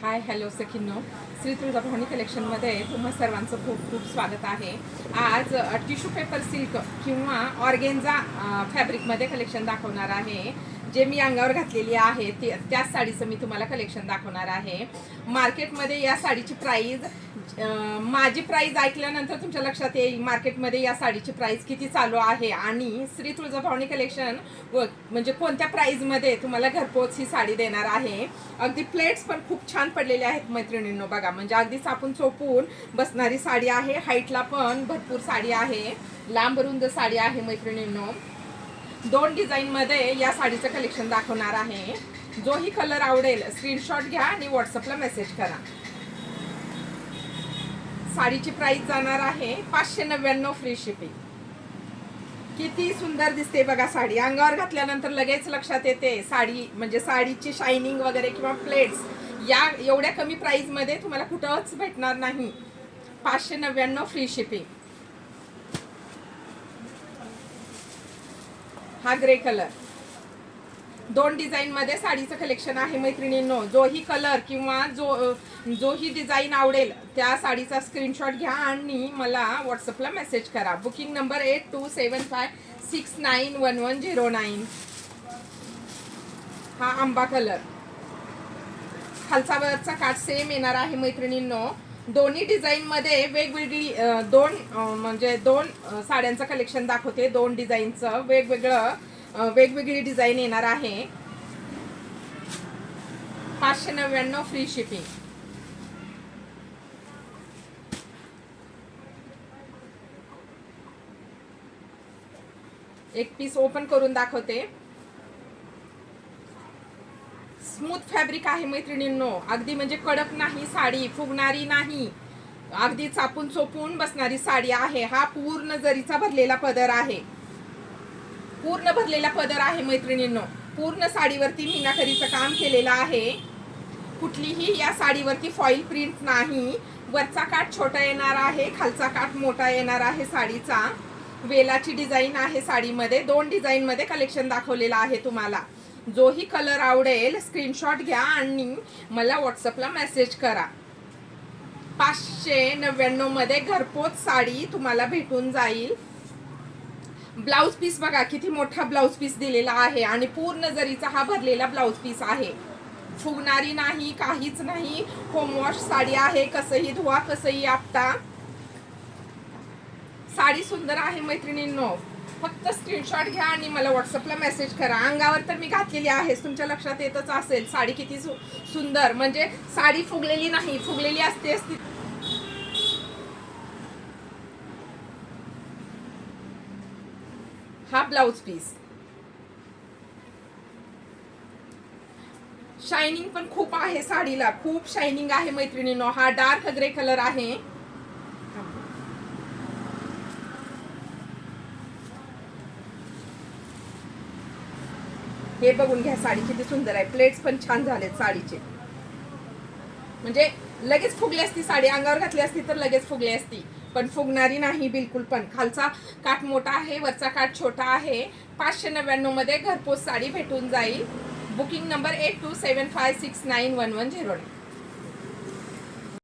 Hi hello सखींनो, Shri Tuljabhavani कलेक्शनमध्ये तुम्हा सर्वांचं खूप खूप स्वागत आहे. आज टिश्यू पेपर सिल्क किंवा ऑर्गेन्झा फॅब्रिकमध्ये कलेक्शन दाखवणार आहे. जे मी अंगावर घातलेली आहे त्याच साडीचं मी तुम्हाला कलेक्शन दाखवणार आहे. मार्केटमध्ये या साडीची प्राईज, माझी प्राईज ऐकल्यानंतर तुमच्या लक्षात येईल मार्केटमध्ये या साडीची प्राईज किती चालू आहे आणि श्री तुळजाभवानी कलेक्शन म्हणजे कोणत्या प्राईजमध्ये तुम्हाला घरपोच ही साडी देणार आहे. अगदी प्लेट्स पण खूप छान पडलेले आहेत मैत्रिणींनो, बघा म्हणजे अगदी चापून चोपून बसणारी साडी आहे. हाईटला पण भरपूर साडी आहे, लांब रुंद साडी आहे मैत्रिणींनो. दोन डिझाईनमध्ये या साडीचं कलेक्शन दाखवणार आहे. जोही कलर आवडेल स्क्रीनशॉट घ्या आणि व्हॉट्सअपला मेसेज करा. साडीची प्राइस जाणार आहे 599 फ्री शिपिंग. किती सुंदर दिसते बघा साडी. अंगावर घातल्यानंतर लगेच लक्षात येते साडी म्हणजे साडीची शायनिंग वगैरे किंवा प्लेट्स या एवढ्या कमी प्राइस मध्ये तुम्हाला कुठंच भेटणार नाही. 599 फ्री शिपिंग. हा ग्रे कलर. दोन डिझाईन मध्ये साडीचं कलेक्शन आहे मैत्रिणींनो. जोही कलर किंवा जोही डिझाईन आवडेल त्या साडीचा स्क्रीनशॉट घ्या आणि मला व्हॉट्सअपला मेसेज करा. Booking number 8275691109. हा आंबा कलर. खालचा वरचा काठ सेम येणार आहे मैत्रिणींनो. दोन्ही डिझाईन मध्ये वेगवेगळी दोन साड्यांचं कलेक्शन दाखवते. दोन डिझाईनचं वेगवेगळी डिझाईन येणार आहे. 599 फ्री शिपिंग. एक पीस ओपन करून दाखवते. स्मूथ फॅब्रिक आहे मैत्रिणींनो. अगदी म्हणजे कडक नाही साडी, फुगणारी नाही, अगदी चापून चोपून बसणारी साडी आहे. हा पूर्ण जरीचा भरलेला पदर आहे. पूर्ण भरलेला पदर आहे मैत्रिणींनो. पूर्ण साडीवरती मीनाकरीचं काम केलेलं आहे. कुठलीही या साडीवरती फॉईल प्रिंट नाही. वरचा काठ छोटा येणार आहे, खालचा काठ मोठा येणार आहे साडीचा. वेलाची डिझाईन आहे साडीमध्ये. दोन डिझाईन मध्ये कलेक्शन दाखवलेलं आहे तुम्हाला. जोही कलर आवडेल स्क्रीनशॉट घ्या आणि मला व्हॉट्सअपला मेसेज करा. 599 मध्ये घरपोच साडी तुम्हाला भेटून जाईल. ब्लाउज पीस बघा किती मोठा ब्लाउज पीस दिलेला आहे आणि पूर्ण जरीचा हा भरलेला ब्लाउज पीस आहे. फुगणारी नाही, काहीच नाही. होमवॉश साडी आहे. कसंही धुवा, कसंही आपटा. साडी सुंदर आहे मैत्रिणींनो. फक्त स्क्रीनशॉट घ्या आणि मला व्हॉट्सअपला मेसेज करा. अंगावर तर मी घातलेली आहे, तुमच्या लक्षात येतच असेल साडी किती सुंदर. म्हणजे साडी फुगलेली नाही, फुगलेली असते. हा ब्लाउज पीस. शायनिंग पण खूप आहे साडीला, खूप शायनिंग आहे मैत्रिणींनो. हा डार्क ग्रे कलर आहे. हे बघून घ्या साडी किती सुंदर आहे. प्लेट्स पण छान झालेत साडीचे. म्हणजे लगेच फुगली असती साडी, अंगावर घातली असती तर लगेच फुगली असती, पण फुगणारी नाही बिलकुल पण. खालचा काठ मोठा आहे, वरचा काठ छोटा आहे. 599 मध्ये घरपोच साडी भेटून जाईल. Booking number 8275691109.